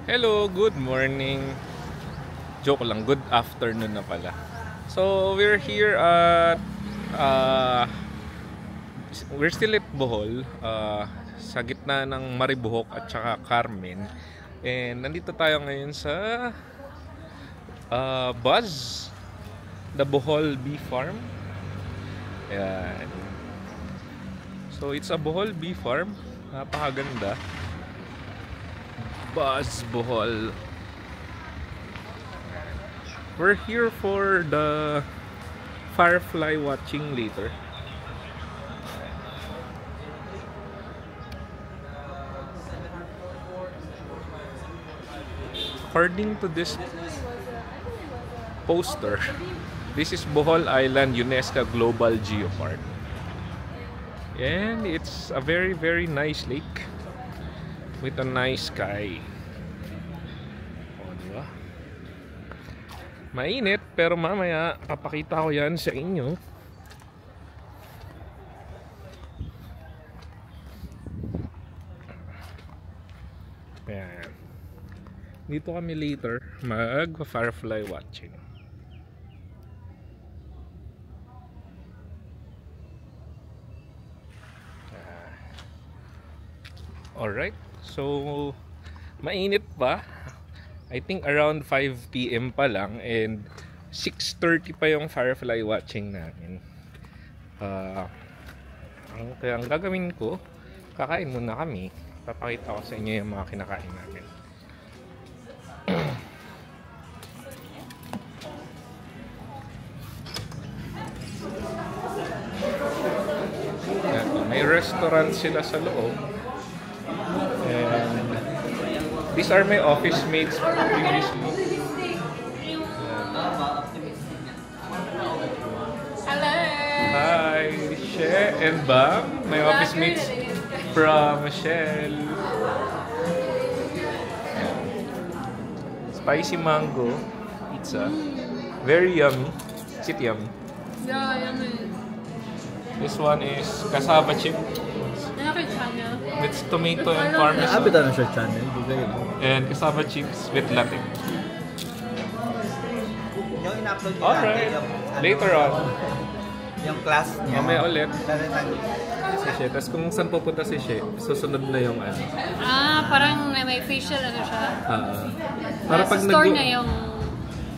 Hello, good morning. Joke lang, good afternoon na pala. So, we're still at Bohol, sa gitna ng Maribohok at saka Carmen. And nandito tayo ngayon sa Buzz, the Bohol Bee Farm. Ayan. So, it's a Bohol Bee Farm. Napakaganda. Buzz Bohol. We're here for the firefly watching later. According to this poster, this is Bohol Island UNESCO Global Geopark. And it's a very nice lake with a nice sky. O, diba? Mainit, pero mamaya papakita ko yan sa inyo. Ayan. Dito kami later mag-firefly watching. Alright. So, mainit pa. I think around 5 PM pa lang and 6:30 pa yung firefly watching namin. Kaya ang gagawin ko, kakain muna kami. Papakita ko sa inyo yung mga kinakain namin. May restaurant sila sa loob. And these are my office mates previously. Hello! Hi, She and Bam, my office mates from Michelle. Spicy mango pizza. Very yummy. Is it yummy? Yeah, yummy. This one is cassava chip. With tomato and parmesan. Abit na siya channel. And cassava chips with latte. Yung in-upload niya Alright. Later on. Yung class niya. Mamaya ulit. Si She. Tapos kung saan pupunta si She, susunod na yung ano. Parang may facial ano siya. Para pag store niya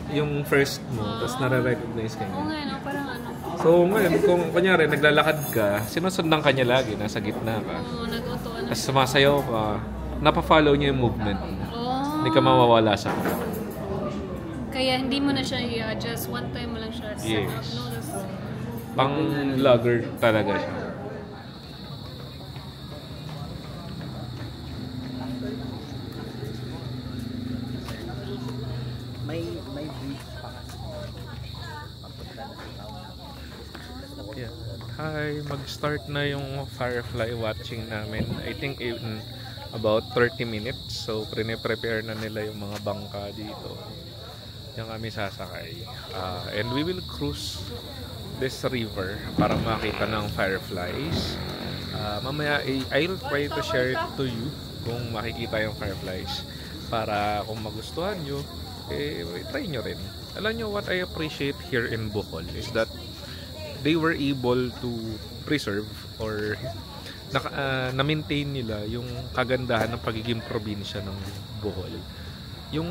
yung first mo, tapos nare-recognize ka Oo niya. nga, no? Parang ano. So ngayon, kung kunyari naglalakad ka, sinusundan ka niya lagi, nasa gitna ka. Oo, nag-auto ano. Tapos sumasayaw ka, napafollow niya yung movement mo. Oo. Hindi ka mawawala sa kanya. Kaya hindi mo na siya i-adjust. One time mo lang siya set up. Yes. No, Pang vlogger talaga siya. May bridge pa kasi. Yeah. Hi, mag-start na yung firefly watching namin. I think in about 30 minutes. So, prepare na nila yung mga bangka dito. Yung kami sasakay. And we will cruise this river para makita ng fireflies. Mamaya, I'll try to share it to you kung makikita yung fireflies. Para kung magustuhan nyo, try nyo rin. Alam nyo, what I appreciate here in Bohol is that they were able to preserve or na-maintain nila yung kagandahan ng pagiging probinsya ng Bohol. Yung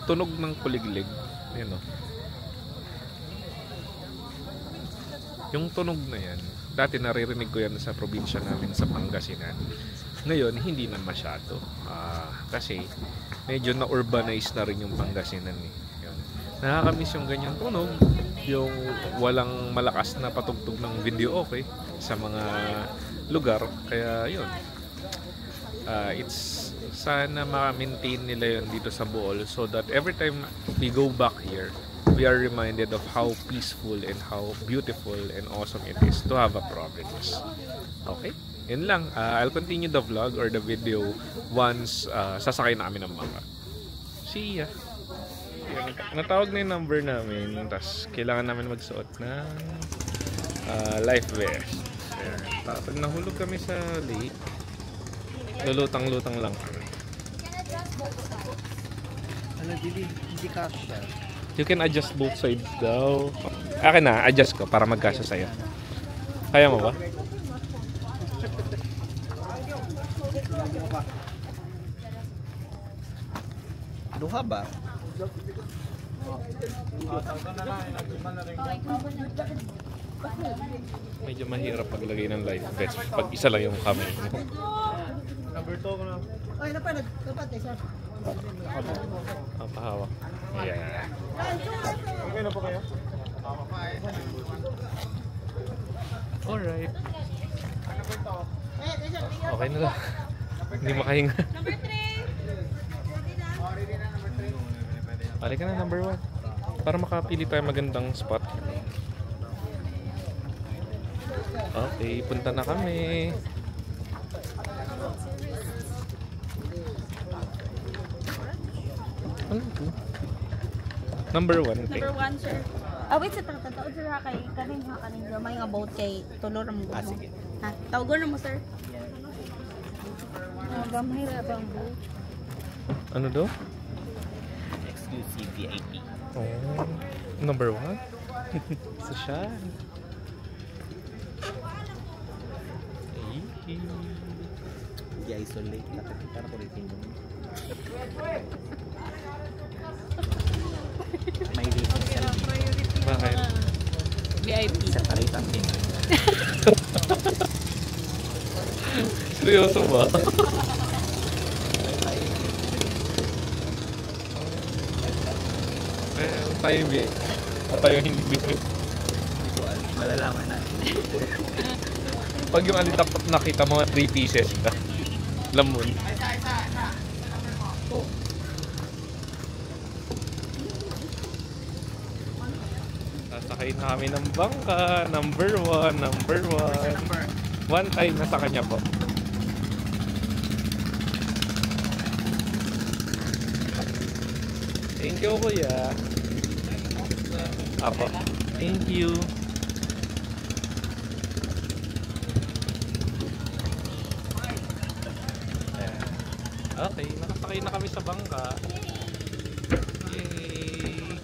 tunog ng kuliglig, you know. Yung tunog na yan, dati naririnig ko yan sa probinsya namin sa Pangasinan. Ngayon, hindi na masyado. Kasi medyo na-urbanize na rin yung Pangasinan eh. Yun. Nakakamiss yung ganyang tunog, yung walang malakas na patugtog ng video okay sa mga lugar. Kaya yun, it's sana ma-maintain nila yun dito sa Bohol so that every time we go back here, we are reminded of how peaceful and how beautiful and awesome it is to have a province. Okay? Yun lang. I'll continue the vlog or the video once sasakay na kami ng bangka. See ya! Natawag na yung number namin, tapos kailangan namin magsuot ng life vest. Ayan. Pag nahulog kami sa lake, lulutang-lutang lang kami. Ano, hindi kasha. You can adjust both sides daw. Akin na, adjust ko para magkasya sa'yo. Kaya mo ba? Duha ba? Medyo mahirap paglagay ng life vest pag isa lang yung kamay mo. Ay, dapat eh, sir. Pahawak. Yeah. Okay na po kayo? Alright. Okay na lang. Hindi makahinga. Number 3. Pali ka na, number 1. Para makapili tayo magandang spot. Okay, punta na kami. Ano to? Number 1. Number 1, sir. Wait, sa tatataod sir ha, kay kanin ha, kanin may nga about kay tulor mo. Sige. Ha, tawagon na mo, sir. Gamay ra bang bo? Ano daw? Exclusive VIP. Oh, number 1? Isa siya. I-isolate. Nakakita na ko rin yung may dito sa Bakit? VIP. sa talitang din. Seryoso ba? Tayo hindi. Tayo hindi. Malalaman natin. Pag yung alitapot nakita mo, 3 pieces na. Lamon. Sasakay na kami ng bangka. Number 1, number 1. One time na sa kanya po. Thank you, kuya. Apo. Thank you. Ayan. Okay, nakasakay na kami sa bangka. Yay!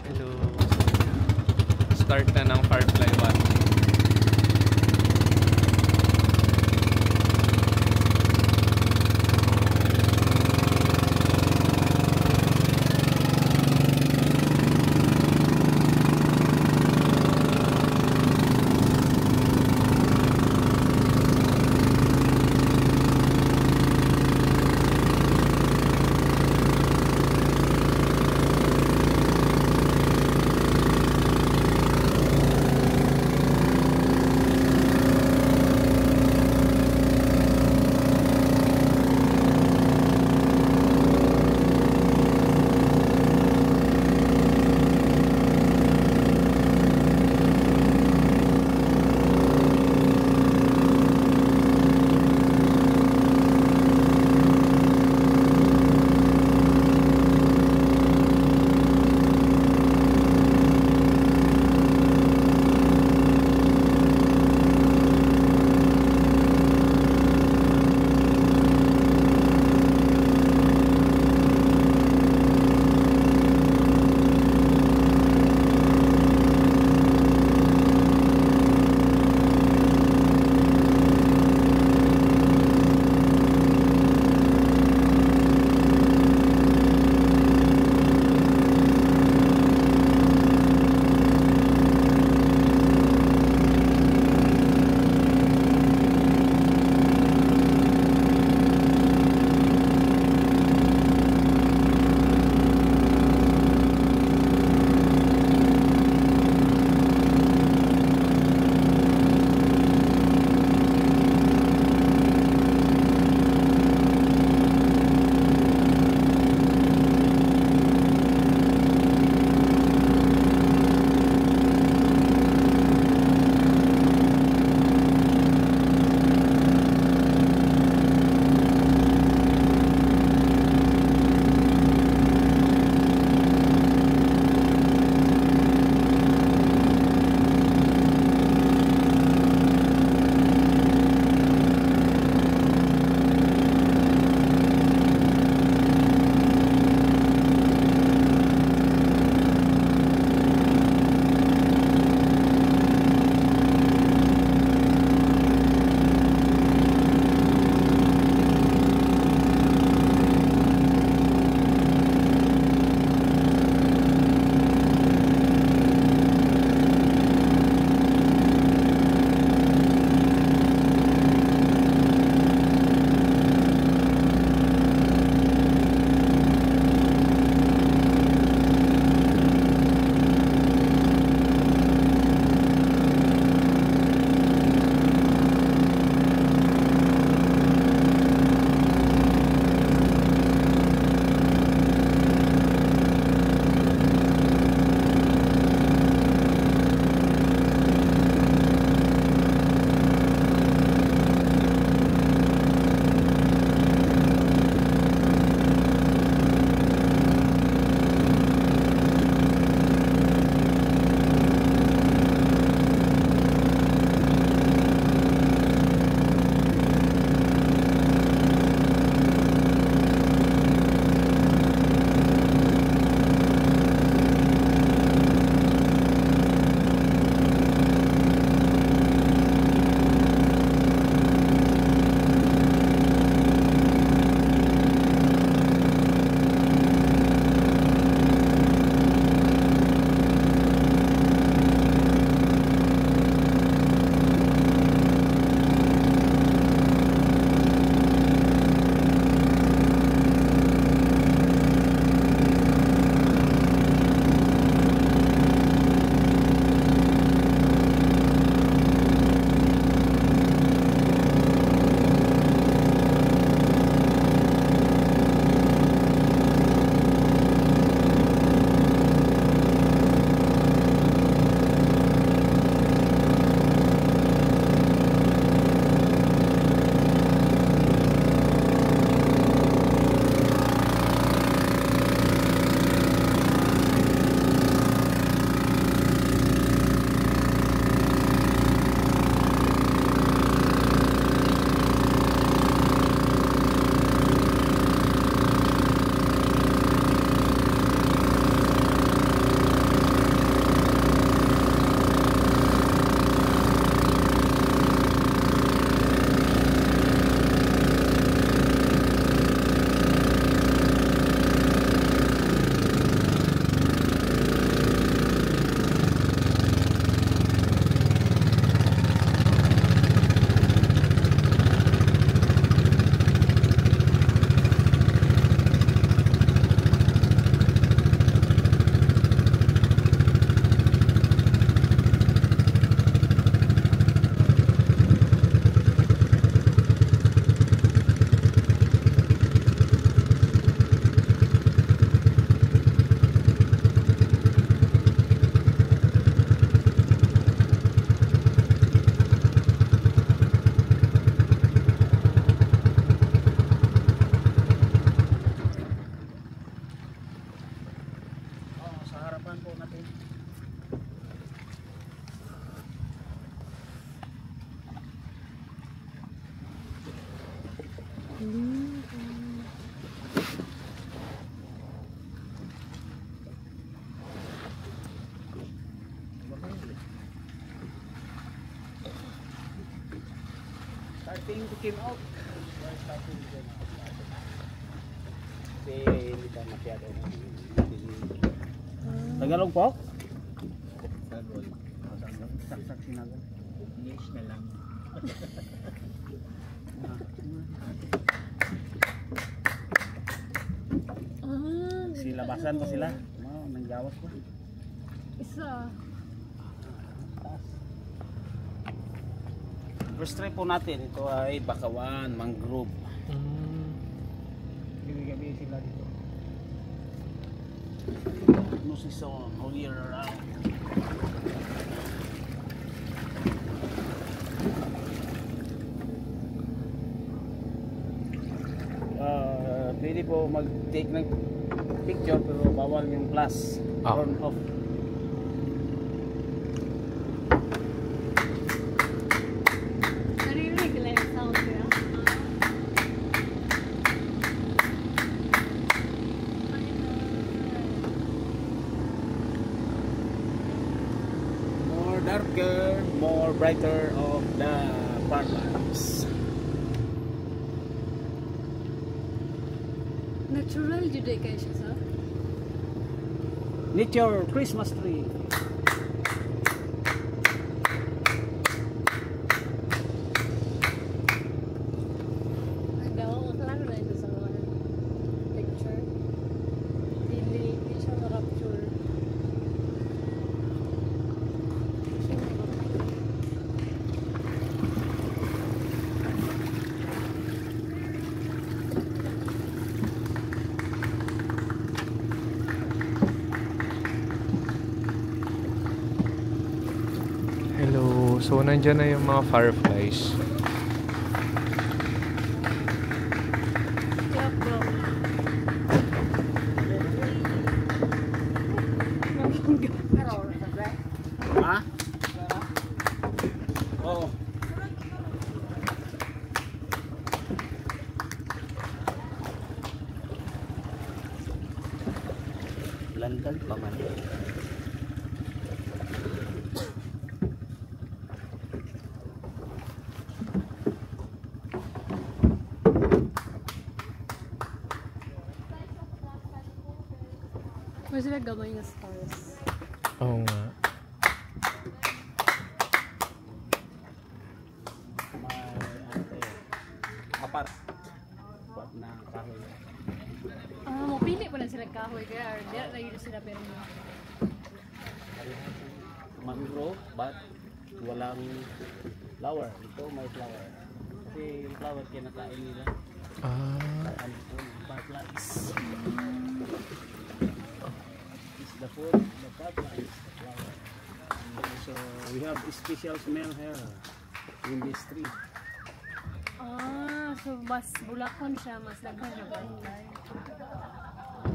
Hello. Start na ng Firefly watching. Tapan po natin. Starting to came out. Starting to came out. Kasi hindi pa masyado. Tagalog po? Tagalog. Saksak sinagal. English na lang. Silabasan po sila. Nanggawas po. Isa. First try po natin, ito ay bakawan, mangrove. Gabi-gabi sila dito. No season, all year round. Pwede po mag-take ng picture pero bawal yung flash. Turn off. Narinig lang yung sound kaya. More darker, more brighter of the farmlands. Natural juday kayo siya sa? Nature Christmas tree. Daw, klaro na ito sa mga picture. Hindi siya ma-capture. Hello. So, nandyan na yung mga fireflies. Yup, bro. Ha? Oo. Landan pa man. Mas sila gamay na stars. Oo nga. Apat. Apat na kahoy. Mapili pa na sila kahoy kaya di na yun sila pero Mangrove but walang flower. Ito may flower. Kasi yung flower kinakain nila. Ano po, butterflies. It's the food, the butterflies, the flower. And so we have a special smell here in this tree. so mas bulakon siya, mas daghan siya ba?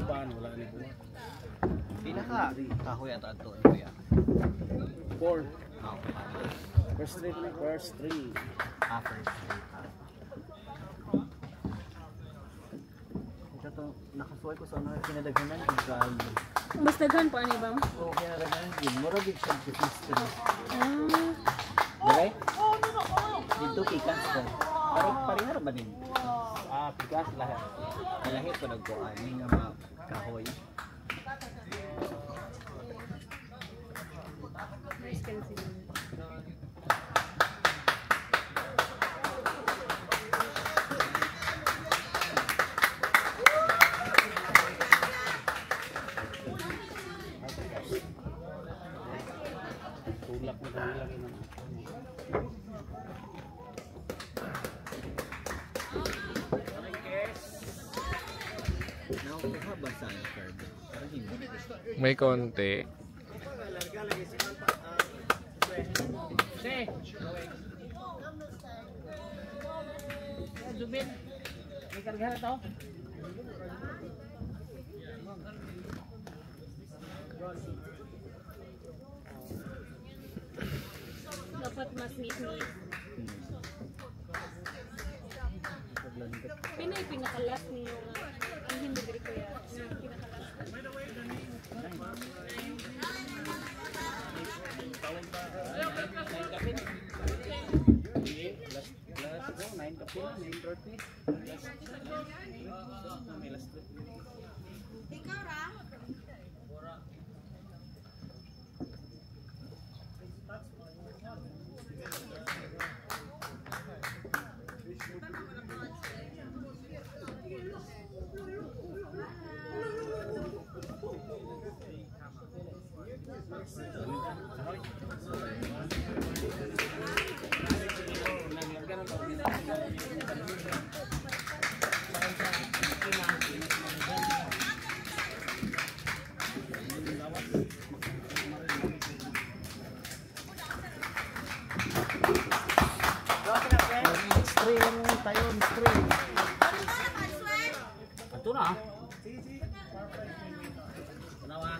Paano wala ni buwan? Pila ka kahoy at ato kuya? 4. First tree na first tree. First. Ito to nakasuway ko sa ano kinadaghanan yung gallo. Mas daghan pa ni ba? Oo, kinadaghanan yun. Mura big siya sa system. Diray? Dito kikas ko. Parihara ba din? Pigas lahat. Malahit ko nagkuhan yung mga kahoy. Nice can see. Tulak na dali lang yun. Nakukuha ba sa curve? Parang hindi. May konti. Zubin, may karga na to? meet. Pinay pinakalas niyo nga. Ang hindi diri ko ya. Pinakalas. Ito na. Tanawa.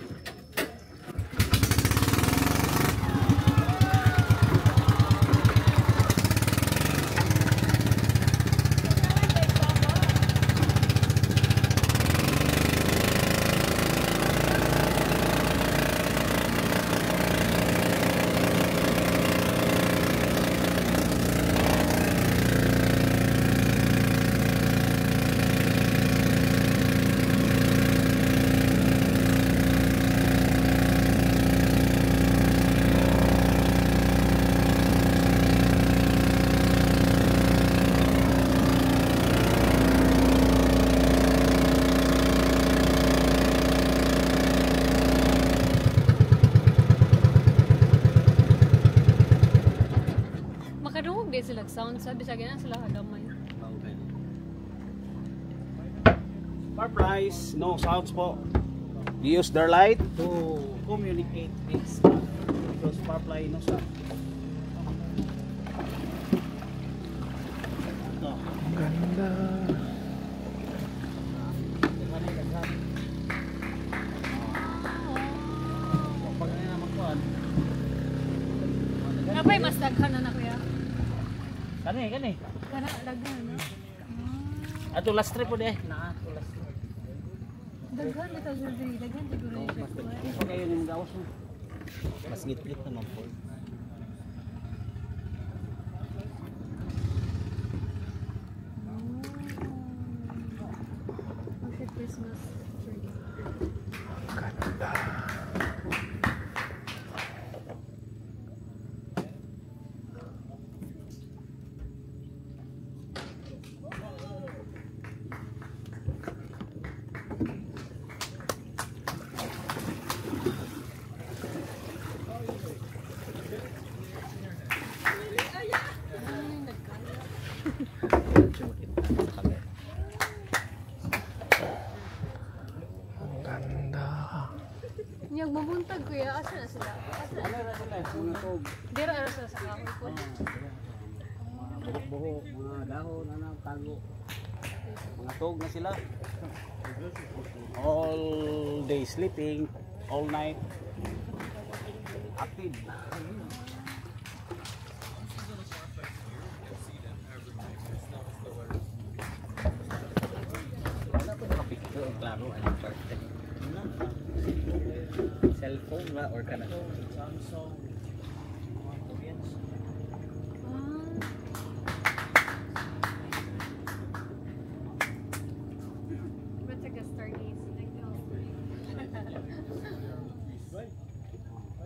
Makadungog din sila sound sabi sa ganyan sila hagamay. Okay. Fireflies, no sounds po. They use their light to communicate things. Because firefly no sound. Ito. Ganda. Pag ano naman po, Napay mas daghan na kuya. Kani. Kana daghan na. Ato last trip po de. Na, ato last trip. Daghan ito surgery, daghan siguro yung Mas kuya. ito kayo yung gawas mo. Mas ngit-ngit naman po. Merry Christmas tree. Ganda. Ang ganda. Yung mabuntag kuya, asa na sila? Ano na sila? Mga tog. Dira ara sila sa kahoy po. Mga buhok-buhok, mga dahon, tago. Mga tog na sila. All day sleeping, all night active. Wala po nakapicture, klaro, anong perfect. Cellphone ba or kana? Samsung. But like a stargaze.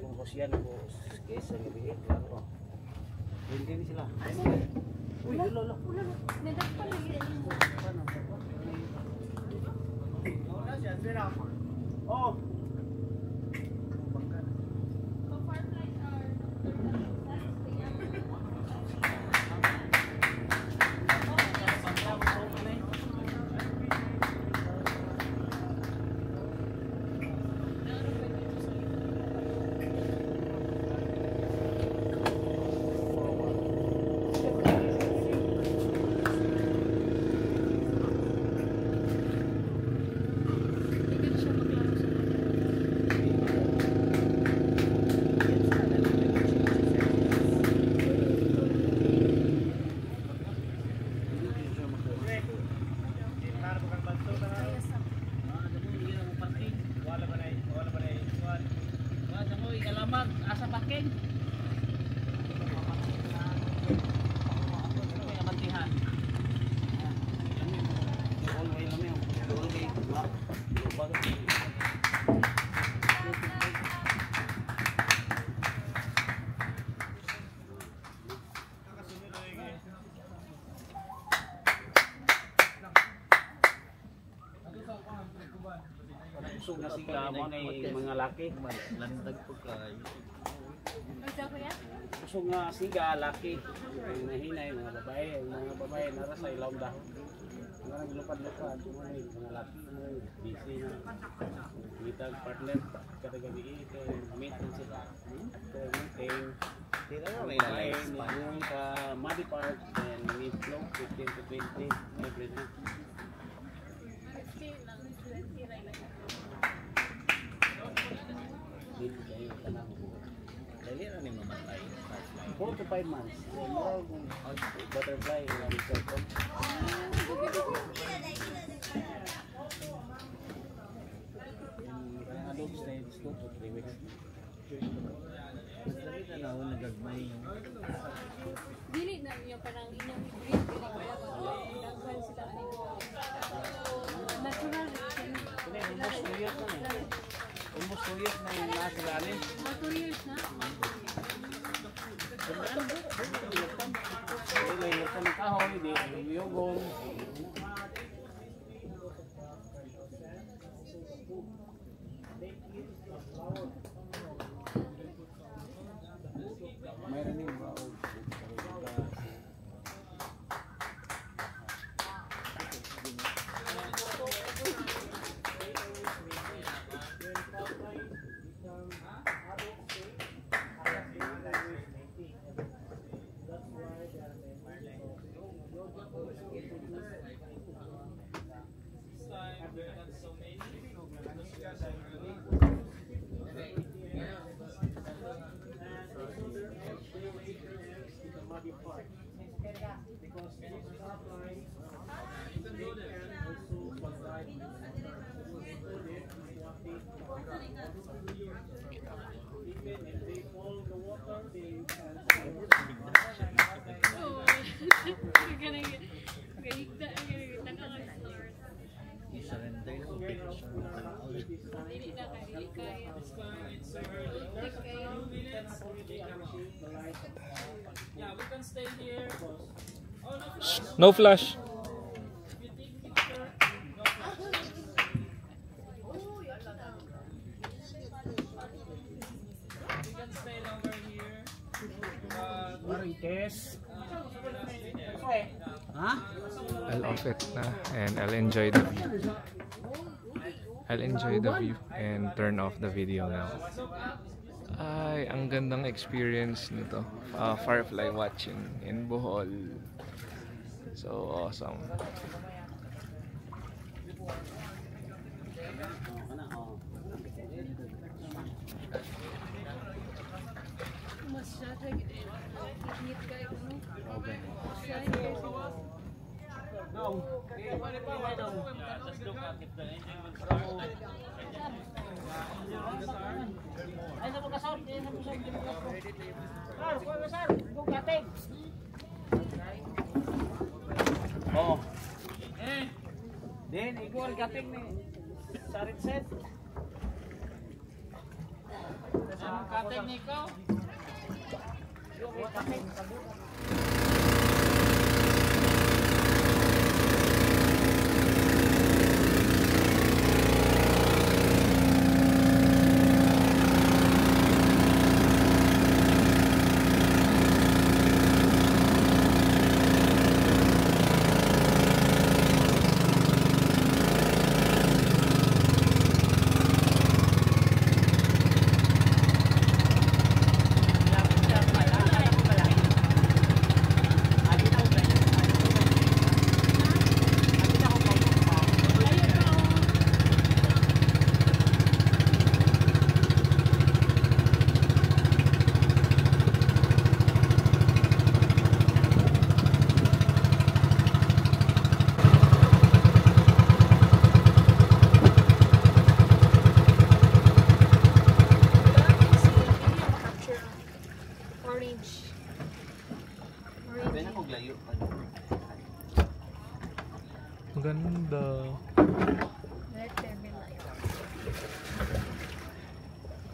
Kung kusyan ko kesa gabi, klaro. Hindi ni sila. Uy, lolo. Nadak pala yun. Oh. Hindi siya maglaro sa kanya. King. Usog na sigla mo na mga laki. Landag po kayo. Isa ko yan? Usog nga siga laki. Ay nahinay mga babae nara sa ilawom dahon. Mga naglupad-lupad mga laki busy na. Mitag partner kada gabi meeting sila. Meeting. Tira na may Ay, lalay. yung ka Muddy Park and need flow 15 to 20 every day. 15 lang. 20 rin lang. Dito kayo tanang. Dali na ni mamatay. 4 to 5 months. More butterfly and circle. Ang adult stage 2 to 3 weeks. Dali na ako nagagmay yung Dili na niyo parang inyong i-breed dili kaya ba daghan sila ani natural Almost 2 years na eh. Almost 2 years na yung nasa lalim. 2 years na. Hindi may luksan ng kahoy, hindi may yugong. Mayroon din ba? i-surrender na kung picture na tao. No flash. Marites. Ha? I'll off it na and I'll enjoy the view. I'll enjoy the view and turn off the video now. Ay, ang gandang experience nito. Firefly watching in Bohol. So awesome. Mas syata gid. Init kayo no. Okay. Oh. Then igual kating ni sarit set. Ano kating ni ko? Yung kating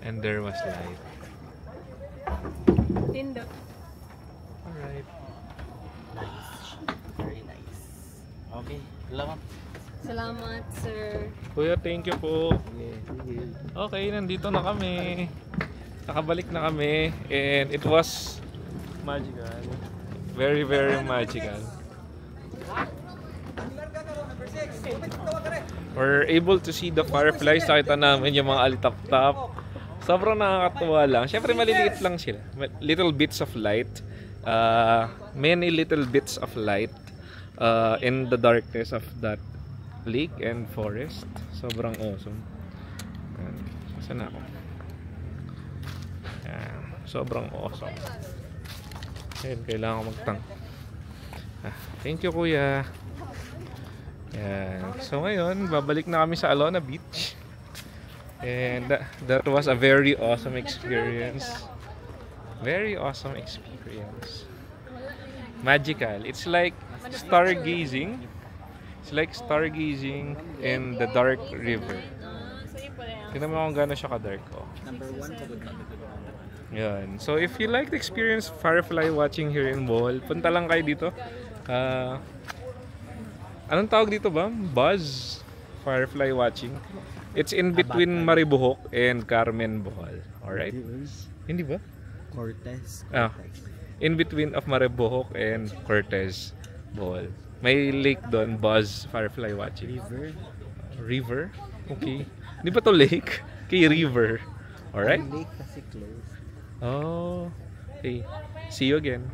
And there was light. Tindot. Alright. Nice. Very nice. Okay, salamat. Salamat, sir. Kuya, thank you po. Sige. Okay, nandito na kami. Nakabalik na kami. And it was magical. Very, very magical. We're able to see the fireflies. Nakita namin yung mga alitap-tap. Sobrang nakakatuwa lang. Siyempre maliliit lang sila. Little bits of light. Many little bits of light in the darkness of that lake and forest. Sobrang awesome. Yan. Saan ako? Yan. Sobrang awesome. Yan, kailangan ko magtang. Thank you, kuya. Yan. So ngayon, babalik na kami sa Alona Beach. And that was a very awesome experience. Very awesome experience. Magical. It's like stargazing. It's like stargazing in the dark river. Tignan mo kung gano'n siya ka-dark. Oh. Number 1 pagod na. Yan. So if you like to experience firefly watching here in Bohol, punta lang kayo dito. Anong tawag dito ba? Buzz firefly watching. It's in between Maribohok and Carmen, Bohol. Alright? Hindi ba? Cortez. In between of Maribohok and Cortez, Bohol. May lake doon, Buzz firefly watching. River? Okay. Hindi ba to lake? Kay river. Alright? Lake kasi close. Oh. Okay. See you again.